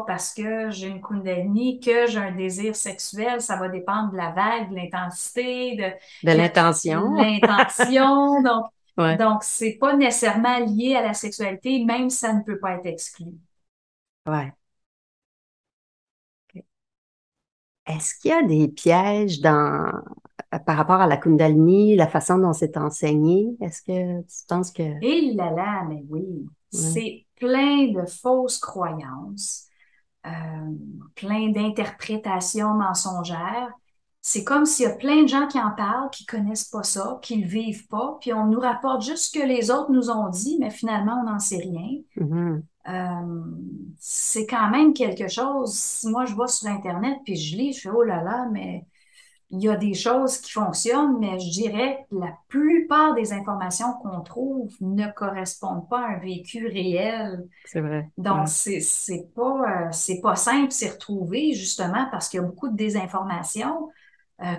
parce que j'ai une Kundalini que j'ai un désir sexuel. Ça va dépendre de la vague, de l'intensité, De de l'intention. l'intention. Donc, Ouais. donc, c'est pas nécessairement lié à la sexualité, même si ça ne peut pas être exclu. Ouais. OK. Est-ce qu'il y a des pièges par rapport à la Kundalini, la façon dont c'est enseigné? Est-ce que tu penses que... Et là, mais oui, Ouais. c'est plein de fausses croyances, euh, plein d'interprétations mensongères. C'est comme s'il y a plein de gens qui en parlent, qui connaissent pas ça, qui le vivent pas, puis on nous rapporte juste ce que les autres nous ont dit, mais finalement, on n'en sait rien. Mhm. Euh, c'est quand même quelque chose. Si moi, je vais sur Internet, puis je lis, je fais, oh là là, mais il y a des choses qui fonctionnent, mais je dirais que la plupart des informations qu'on trouve ne correspondent pas à un vécu réel. C'est vrai. Donc, Ouais. c'est pas simple s'y retrouver, justement, parce qu'il y a beaucoup de désinformation.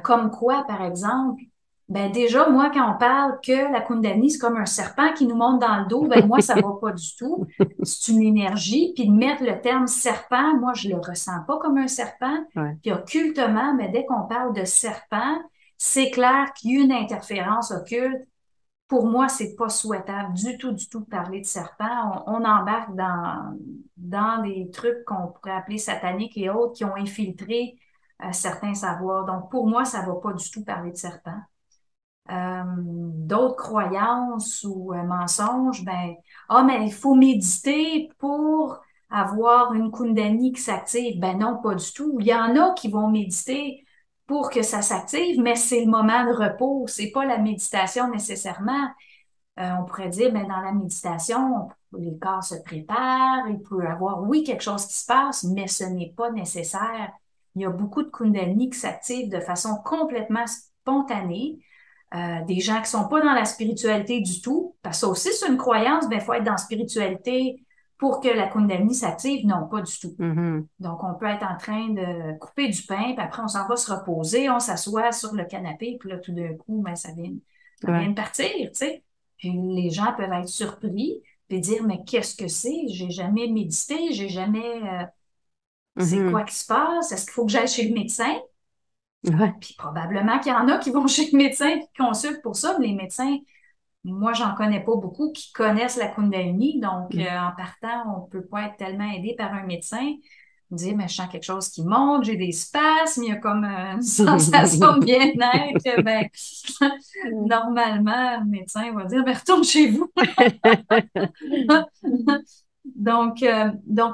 Comme quoi, par exemple, ben déjà, moi, quand on parle que la Kundalini, c'est comme un serpent qui nous monte dans le dos, ben moi, ça va pas du tout. C'est une énergie. Puis de mettre le terme serpent, moi, je le ressens pas comme un serpent. Ouais. Puis occultement, mais dès qu'on parle de serpent, c'est clair qu'il y a une interférence occulte. Pour moi, c'est pas souhaitable du tout de parler de serpent. On embarque dans des trucs qu'on pourrait appeler sataniques et autres qui ont infiltré certains savoirs. Donc, pour moi, ça va pas du tout parler de serpent. D'autres croyances ou mensonges, ben, ah, mais il faut méditer pour avoir une Kundalini qui s'active. Ben non, pas du tout. Il y en a qui vont méditer pour que ça s'active, mais c'est le moment de repos. C'est pas la méditation nécessairement. On pourrait dire, ben, dans la méditation, les corps se préparent, il peut y avoir, oui, quelque chose qui se passe, mais ce n'est pas nécessaire. Il y a beaucoup de Kundalini qui s'activent de façon complètement spontanée. Des gens qui sont pas dans la spiritualité du tout, parce que ça aussi, c'est une croyance, ben, il faut être dans la spiritualité pour que la Kundalini s'active? Non, pas du tout. Mhm. Donc, on peut être en train de couper du pain, puis après, on s'en va se reposer, on s'assoit sur le canapé, puis là, tout d'un coup, ben, ça vient Ouais. de partir, tu sais. Puis les gens peuvent être surpris, puis dire, mais qu'est-ce que c'est? J'ai jamais médité, j'ai jamais... c'est quoi Mhm. qui se passe? Est-ce qu'il faut que j'aille chez le médecin? Ouais. Puis probablement qu'il y en a qui vont chez le médecin et qui consultent pour ça, mais les médecins, moi, j'en connais pas beaucoup qui connaissent la Kundalini. Donc, Mhm. en partant, on peut pas être tellement aidé par un médecin. Dire, mais je sens quelque chose qui monte, j'ai des spasmes, il y a comme une sensation de bien-être. Ben, normalement, le médecin va dire, ben, retourne chez vous. Donc,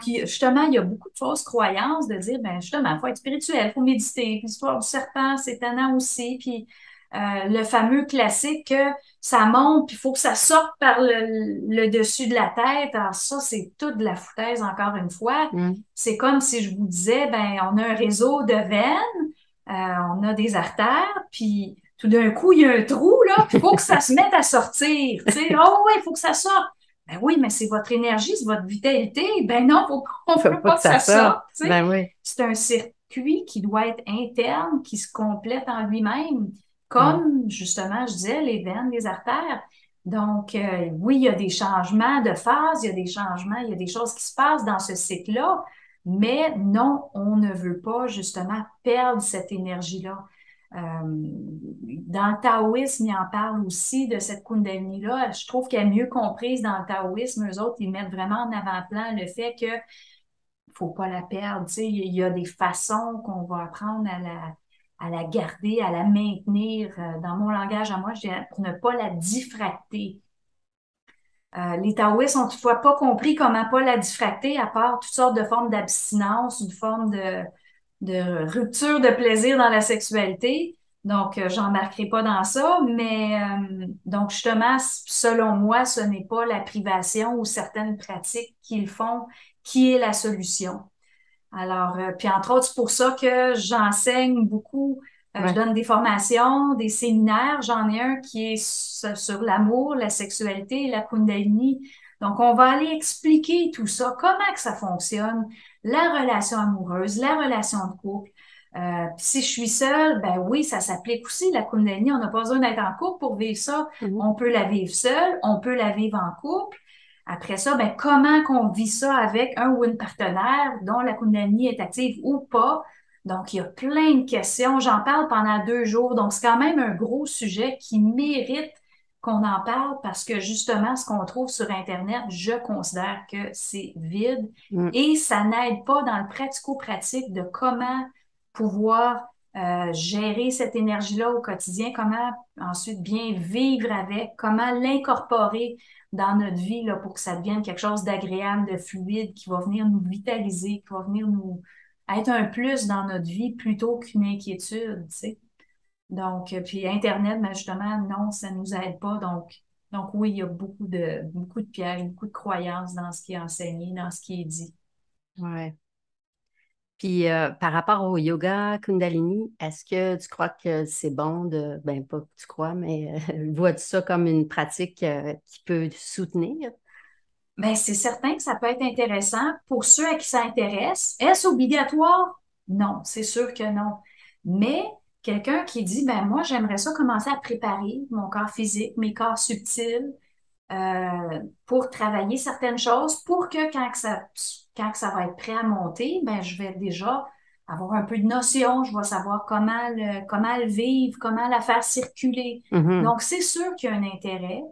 justement, il y a beaucoup de fausses croyances de dire, ben justement, il faut être spirituel, il faut méditer. Puis l'histoire du serpent, c'est tannant aussi. Puis le fameux classique que ça monte, puis il faut que ça sorte par le dessus de la tête. Alors ça, c'est toute de la foutaise, encore une fois. Mhm. C'est comme si je vous disais, ben on a un réseau de veines, on a des artères, puis tout d'un coup, il y a un trou, là, puis il faut que ça se mette à sortir. Tu sais, oh oui, il faut que ça sorte. Ben oui, mais c'est votre énergie, c'est votre vitalité. Ben non, on Faut veut pas pas que que ça ça sorte. sorte, tu sais. Ben oui. C'est un circuit qui doit être interne, qui se complète en lui-même, Ouais. comme justement, je disais, les veines, les artères. Donc, oui, il y a des changements de phase, il y a des changements, il y a des choses qui se passent dans ce cycle-là, mais non, on ne veut pas justement perdre cette énergie-là. Dans le taoïsme, ils en parlent aussi de cette Kundalini-là. Je trouve qu'elle est mieux comprise dans le taoïsme. Eux autres, ils mettent vraiment en avant-plan le fait que faut pas la perdre. Tu sais, il y a des façons qu'on va apprendre à la garder, à la maintenir. Dans mon langage à moi, je dirais pour ne pas la diffracter. Les taoïstes ont toutefois pas compris comment pas la diffracter, à part toutes sortes de formes d'abstinence, une forme de rupture de plaisir dans la sexualité. Donc, j'embarquerai pas dans ça, mais donc justement, selon moi, ce n'est pas la privation ou certaines pratiques qu'ils font qui est la solution. Alors, puis entre autres, c'est pour ça que j'enseigne beaucoup. Je Ouais. donne des formations, des séminaires. J'en ai un qui est sur l'amour, la sexualité et la Kundalini. Donc, on va aller expliquer tout ça, comment que ça fonctionne, la relation amoureuse, la relation de couple. Puis si je suis seule, ben oui, ça s'applique aussi, la Kundalini. On n'a pas besoin d'être en couple pour vivre ça. Mhm. On peut la vivre seule, on peut la vivre en couple. Après ça, ben, comment qu'on vit ça avec un ou une partenaire dont la Kundalini est active ou pas? Donc, il y a plein de questions. J'en parle pendant 2 jours. Donc, c'est quand même un gros sujet qui mérite qu'on en parle parce que justement, ce qu'on trouve sur Internet, je considère que c'est vide Mhm. et ça n'aide pas dans le pratico-pratique de comment pouvoir gérer cette énergie-là au quotidien, comment ensuite bien vivre avec, comment l'incorporer dans notre vie là, pour que ça devienne quelque chose d'agréable, de fluide, qui va venir nous vitaliser, qui va venir nous être un plus dans notre vie plutôt qu'une inquiétude, tu sais. Donc, puis Internet, ben justement, non, ça nous aide pas. Donc oui, il y a beaucoup de pièges, beaucoup de croyances dans ce qui est enseigné, dans ce qui est dit. Ouais. Puis par rapport au yoga Kundalini, est-ce que tu crois que c'est bon de, ben pas que tu crois, mais vois-tu ça comme une pratique qui peut soutenir? Ben, c'est certain que ça peut être intéressant pour ceux à qui ça intéresse. Est-ce obligatoire? Non, c'est sûr que non. Mais quelqu'un qui dit, ben moi, j'aimerais ça commencer à préparer mon corps physique, mes corps subtils, pour travailler certaines choses, pour que quand que ça va être prêt à monter, ben je vais déjà avoir un peu de notion, je vais savoir comment le vivre, comment la faire circuler. Mhm. Donc, c'est sûr qu'il y a un intérêt.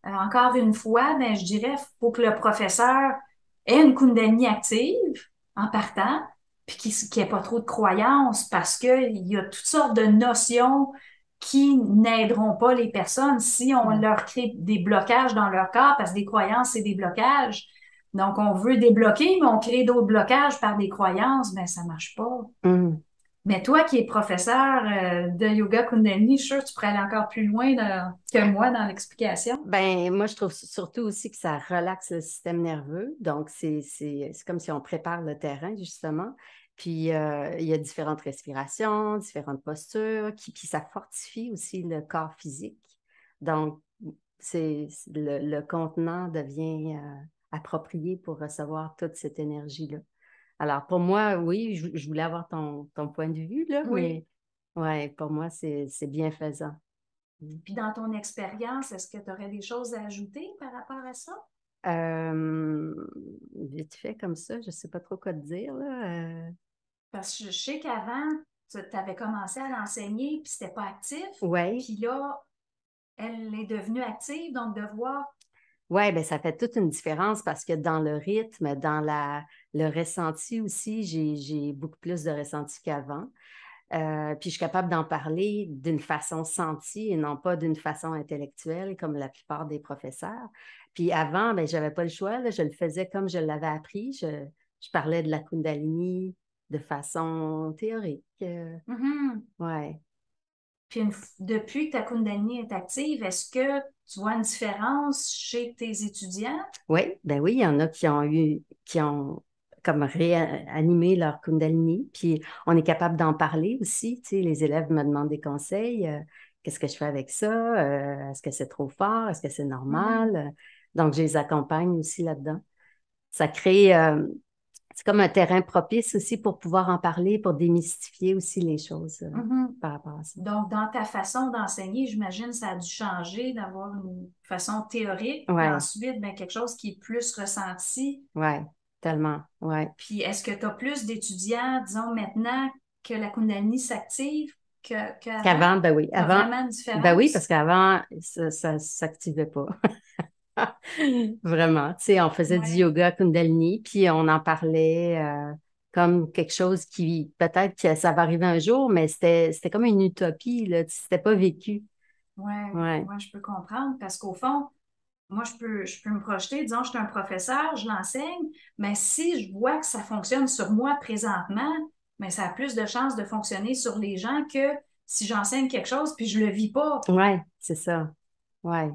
Encore une fois, ben, je dirais, faut que le professeur ait une Kundalini active en partant, puis qu'il n'y ait pas trop de croyances, parce qu'il y a toutes sortes de notions qui n'aideront pas les personnes si on Ouais. leur crée des blocages dans leur corps, parce que des croyances, c'est des blocages. Donc, on veut débloquer, mais on crée d'autres blocages par des croyances, ben ça marche pas. Mhm. Mais toi qui es professeur de yoga Kundalini, je suis sûre que tu pourrais aller encore plus loin que moi dans l'explication. Ben, moi, je trouve surtout aussi que ça relaxe le système nerveux. Donc, c'est comme si on prépare le terrain, justement. Puis, il y a différentes respirations, différentes postures, puis ça fortifie aussi le corps physique. Donc, le contenant devient approprié pour recevoir toute cette énergie-là. Alors, pour moi, oui, je voulais avoir ton point de vue, là, Oui. mais ouais, pour moi, c'est bienfaisant. Puis dans ton expérience, est-ce que tu aurais des choses à ajouter par rapport à ça? Euh, Vite fait comme ça, je ne sais pas trop quoi te dire, là. Parce que je sais qu'avant, tu avais commencé à l'enseigner, puis c'était pas actif. Oui, Puis là, elle est devenue active, donc de voir. ouais, ben ça fait toute une différence parce que dans le rythme, le ressenti aussi, j'ai beaucoup plus de ressenti qu'avant. Puis je suis capable d'en parler d'une façon sentie et non pas d'une façon intellectuelle comme la plupart des professeurs. Puis avant, ben j'avais pas le choix, là, je le faisais comme je l'avais appris. Je parlais de la Kundalini de façon théorique. Mhm. Ouais. Puis depuis que ta Kundalini est active, est-ce que tu vois une différence chez tes étudiants? Oui, ben oui, il y en a qui ont comme réanimé leur Kundalini, puis on est capable d'en parler aussi. Tu sais, les élèves me demandent des conseils. Qu'est-ce que je fais avec ça? Est-ce que c'est trop fort? Est-ce que c'est Mhm. normal? Donc, je les accompagne aussi là-dedans. Ça crée, c'est comme un terrain propice aussi pour pouvoir en parler, pour démystifier aussi les choses Mhm. par rapport à ça. Donc, dans ta façon d'enseigner, j'imagine ça a dû changer d'avoir une façon théorique, puis Ouais, ensuite, ben, quelque chose qui est plus ressenti. ouais, tellement, ouais. Puis, est-ce que tu as plus d'étudiants, disons, maintenant que la Kundalini s'active qu'avant? Qu'avant, ben oui, Tu as avant, vraiment une ben oui, parce différence? qu'avant, ça ne s'activait pas. Vraiment. Tu sais, on faisait du Oui. yoga Kundalini, puis on en parlait comme quelque chose qui, peut-être que ça va arriver un jour, mais c'était comme une utopie, là. C'était pas vécu. Oui, Ouais, ouais, je peux comprendre parce qu'au fond, moi, je peux me projeter, disons, je suis un professeur, je l'enseigne, mais si je vois que ça fonctionne sur moi présentement, mais ça a plus de chances de fonctionner sur les gens que si j'enseigne quelque chose puis je le vis pas. ouais, c'est ça. Ouais,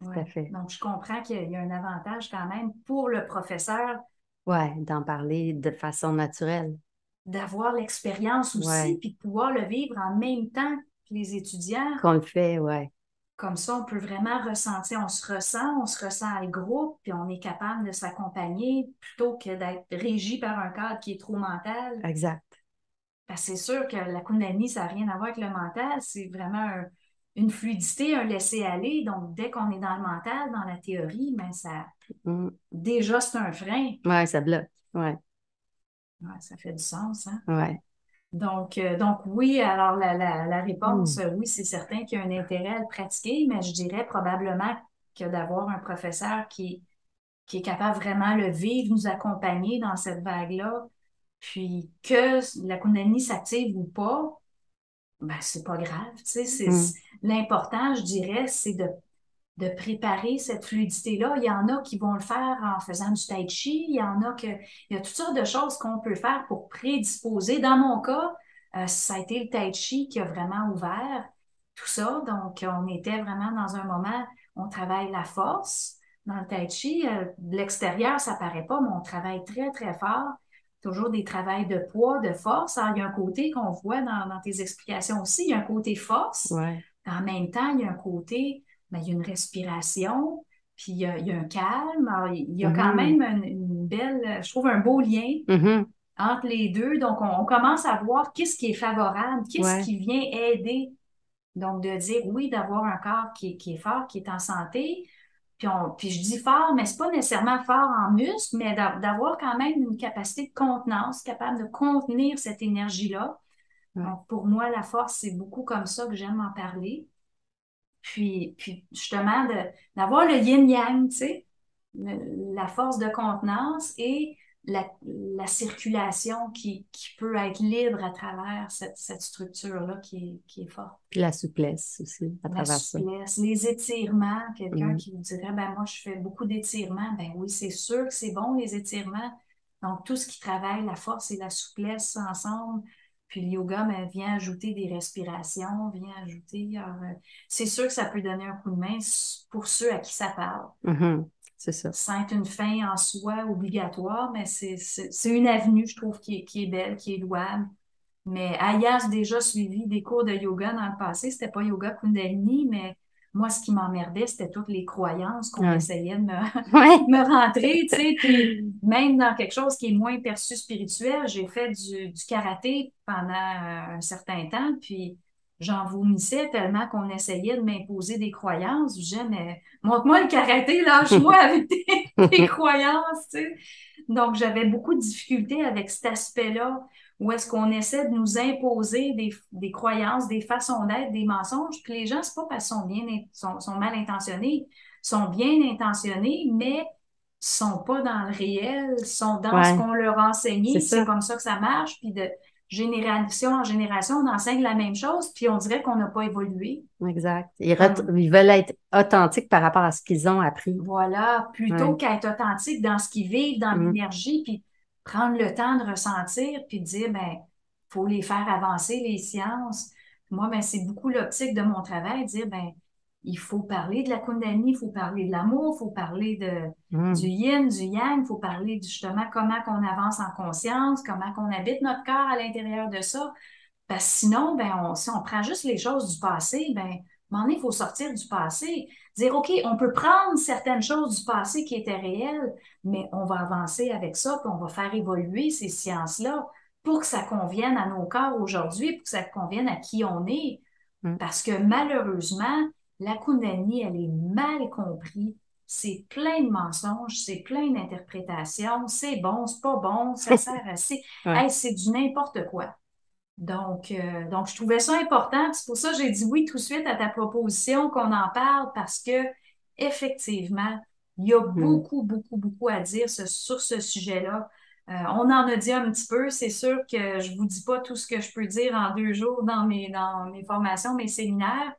tout Ouais. à fait. Donc, je comprends qu'il y a un avantage quand même pour le professeur Ouais, d'en parler de façon naturelle. d'avoir l'expérience aussi Ouais, puis de pouvoir le vivre en même temps que les étudiants. qu'on le fait, ouais, Comme ça, on peut vraiment ressentir, on se ressent le groupe, puis on est capable de s'accompagner plutôt que d'être régi par un cadre qui est trop mental. exact. Parce que c'est sûr que la Kundalini, ça n'a rien à voir avec le mental, c'est vraiment une fluidité, un laisser-aller. Donc, dès qu'on est dans le mental, dans la théorie, mais ça, Mm. déjà, c'est un frein. Ouais, ça bloque. Ouais, Ouais, ça fait du sens, hein? ouais. Donc oui, alors la réponse, Mm. oui, c'est certain qu'il y a un intérêt à le pratiquer, mais je dirais probablement que d'avoir un professeur qui est capable vraiment de le vivre, nous accompagner dans cette vague-là, puis que la Kundalini s'active ou pas, ben c'est pas grave, tu sais, Mm. l'important, je dirais, c'est de préparer cette fluidité-là. Il y en a qui vont le faire en faisant du tai chi, il y a toutes sortes de choses qu'on peut faire pour prédisposer. Dans mon cas, ça a été le tai chi qui a vraiment ouvert tout ça. Donc, on était vraiment dans un moment, on travaille la force. Dans le tai chi, de l'extérieur, ça paraît pas, mais on travaille très, très fort. Toujours des travails de poids, de force. Alors, il y a un côté qu'on voit dans tes explications aussi, il y a un côté force. Ouais. En même temps, il y a un côté ben, il y a une respiration, puis il y a un calme. Alors, il y a quand Mhm. même une belle, je trouve un beau lien Mhm. entre les deux. Donc, on commence à voir qu'est-ce qui est favorable, qu'est-ce Ouais, qui vient aider. Donc, de dire oui, d'avoir un corps qui est fort, qui est en santé. Puis je dis fort, mais c'est pas nécessairement fort en muscle, mais d'avoir quand même une capacité de contenance, capable de contenir cette énergie-là. ouais. Donc, pour moi, la force, c'est beaucoup comme ça que j'aime en parler. Puis justement, d'avoir le yin-yang, tu sais, la force de contenance et la circulation qui peut être libre à travers cette structure-là qui est forte. Puis la souplesse aussi à La travers ça. souplesse, les étirements, quelqu'un Mhm. qui vous dirait, ben moi, je fais beaucoup d'étirements. Ben oui, c'est sûr que c'est bon, les étirements. Donc, tout ce qui travaille la force et la souplesse ensemble. Puis le yoga ben, vient ajouter des respirations, vient ajouter. Alors, c'est sûr que ça peut donner un coup de main pour ceux à qui ça parle. Mhm. C'est ça. Sans être une fin en soi obligatoire, mais c'est une avenue, je trouve, qui est belle, qui est louable. Mais ayant déjà suivi des cours de yoga dans le passé, c'était pas yoga Kundalini, mais moi, ce qui m'emmerdait, c'était toutes les croyances qu'on Ouais. essayait de me, Ouais. me rentrer, tu sais, puis même dans quelque chose qui est moins perçu spirituel, j'ai fait du karaté pendant un certain temps, puis j'en vomissais tellement qu'on essayait de m'imposer des croyances. Je disais, mais montre-moi le karaté, lâche-moi avec tes croyances, tu sais. Donc, j'avais beaucoup de difficultés avec cet aspect-là, où est-ce qu'on essaie de nous imposer des croyances, des façons d'être, des mensonges, puis les gens, c'est pas parce qu'ils sont mal intentionnés, sont bien intentionnés, mais sont pas dans le réel, sont dans ce Ouais, qu'on leur a c'est enseigné, puis c'est ça. comme ça que ça marche, puis de génération en génération, on enseigne la même chose, puis on dirait qu'on n'a pas évolué. Exact. Comme Ils veulent être authentiques par rapport à ce qu'ils ont appris. voilà, plutôt Ouais. qu'être authentique dans ce qu'ils vivent, dans Mm. l'énergie, puis prendre le temps de ressentir, puis de dire, ben, faut les faire avancer, les sciences. Moi, ben, c'est beaucoup l'optique de mon travail, de dire, ben, il faut parler de la Kundalini, il faut parler de l'amour, il faut parler du Mm. yin, du yang, il faut parler justement comment qu'on avance en conscience, comment qu'on habite notre corps à l'intérieur de ça. Parce que sinon, ben, si on prend juste les choses du passé, ben, à un moment donné, il faut sortir du passé. Dire, OK, on peut prendre certaines choses du passé qui étaient réelles, mais on va avancer avec ça, puis on va faire évoluer ces sciences-là pour que ça convienne à nos corps aujourd'hui, pour que ça convienne à qui on est. Mm. Parce que malheureusement, la Kundalini, elle est mal comprise. C'est plein de mensonges, c'est plein d'interprétations, c'est bon, c'est pas bon, ça sert à... Ouais. Hey, c'est du n'importe quoi. Donc, je trouvais ça important. C'est pour ça que j'ai dit oui tout de suite à ta proposition qu'on en parle parce que effectivement, il y a Mm. beaucoup, beaucoup, beaucoup à dire sur ce sujet-là. On en a dit un petit peu. C'est sûr que je vous dis pas tout ce que je peux dire en 2 jours dans mes formations, mes séminaires.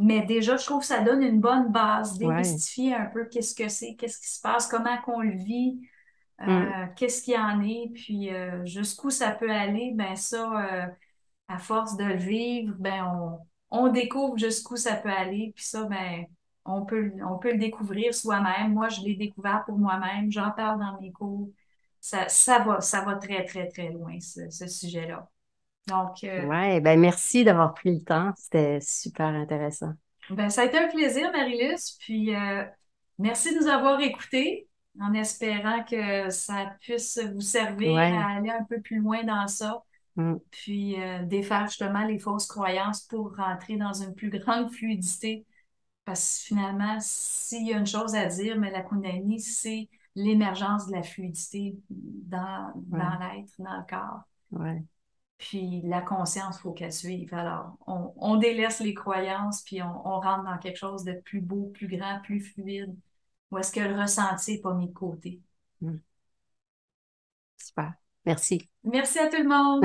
Mais déjà, je trouve que ça donne une bonne base, Ouais. démystifier un peu qu'est-ce que c'est, qu'est-ce qui se passe, comment qu'on le vit, Mm. qu'est-ce qu'il y en est, puis jusqu'où ça peut aller, ben ça, à force de le vivre, ben on découvre jusqu'où ça peut aller, puis ça, ben on peut le découvrir soi-même. Moi, je l'ai découvert pour moi-même, j'en parle dans mes cours. Ça va très, très, très loin, ce sujet-là. Donc, Ouais, ben merci d'avoir pris le temps. C'était super intéressant. ben, ça a été un plaisir, Marilus, puis merci de nous avoir écoutés, en espérant que ça puisse vous servir Ouais. à aller un peu plus loin dans ça. Mm. Puis défaire justement les fausses croyances pour rentrer dans une plus grande fluidité. Parce que finalement, s'il y a une chose à dire, mais la Kundalini, c'est l'émergence de la fluidité dans Ouais. l'être, dans le corps. Ouais. Puis la conscience, il faut qu'elle suive. Alors, on délaisse les croyances, puis on rentre dans quelque chose de plus beau, plus grand, plus fluide, où est-ce que le ressenti n'est pas mis de côté. Mm. Super. Merci. Merci à tout le monde!